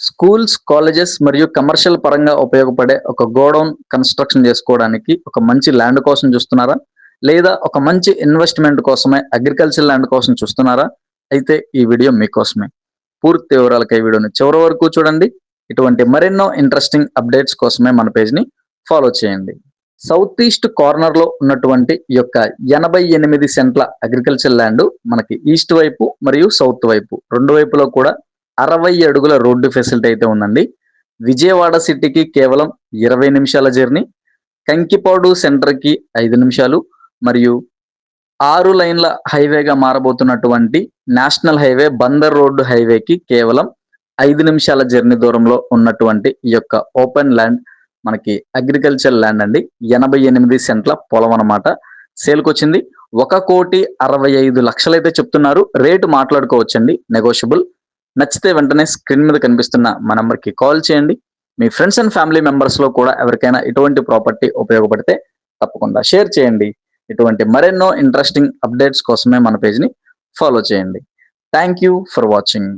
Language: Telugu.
స్కూల్స్, కాలేజెస్ మరియు కమర్షియల్ పరంగా ఉపయోగపడే ఒక గోడౌన్ కన్‌స్ట్రక్షన్ జేసుకోవడానికి ఒక మంచి ల్యాండ్ కోసం చూస్తున్నారా? లేదా ఒక మంచి ఇన్వెస్ట్‌మెంట్ కోసమే అగ్రికల్చర్ ల్యాండ్ కోసం చూస్తున్నారా? అయితే ఈ వీడియో మీకోసమే. పూర్తి వివరాలకై వీడియోని చివరి వరకు చూడండి. ఇటువంటి మరెన్నో ఇంట్రెస్టింగ్ అప్డేట్స్ కోసమే మన పేజ్‌ని ఫాలో చేయండి. సౌత్ ఈస్ట్ కార్నర్‌లో ఉన్నటువంటి ఈ యొక్క 88 సెంట్ల అగ్రికల్చర్ ల్యాండ్ మనకి ఈస్ట్ వైపు మరియు సౌత్ వైపు 2 వైపులో కూడా 60 అడుగుల రోడ్డు ఫెసిలిటీ అయితే ఉందండి. విజయవాడ సిటీకి కేవలం 20 నిమిషాల జర్నీ, కంకిపాడు సెంటర్‌కి 5 నిమిషాలు మరియు 6 లైన్ల హైవేగా మారబోతున్నటువంటి నేషనల్ హైవే బందర్ రోడ్డు హైవేకి కేవలం 5 నిమిషాల జర్నీ దూరంలో ఉన్నటువంటి ఈ యొక్క ఓపెన్ ల్యాండ్ మనకి అగ్రికల్చర్ ల్యాండ్ అండి. 88 సెంట్ల పొలం అన్నమాట. సేల్‌కొచ్చింది. 1,65,00,000 అయితే చెప్తున్నారు. రేటు మాట్లాడుకోవచ్చండి, నెగోషియబుల్. నచ్చితే వెంటనే స్క్రీన్ మీద కనిపిస్తున్న మా నంబర్‌కి కాల్ చేయండి. మీ ఫ్రెండ్స్ అండ్ ఫ్యామిలీ మెంబర్స్‌లో కూడా ఎవరికైనా ఇటువంటి ప్రాపర్టీ ఉపయోగపడితే తప్పకుండా షేర్ చేయండి. ఇటువంటి మరెన్నో ఇంట్రెస్టింగ్ అప్డేట్స్ కోసమే మన పేజ్‌ని ఫాలో చేయండి. Thank you for watching.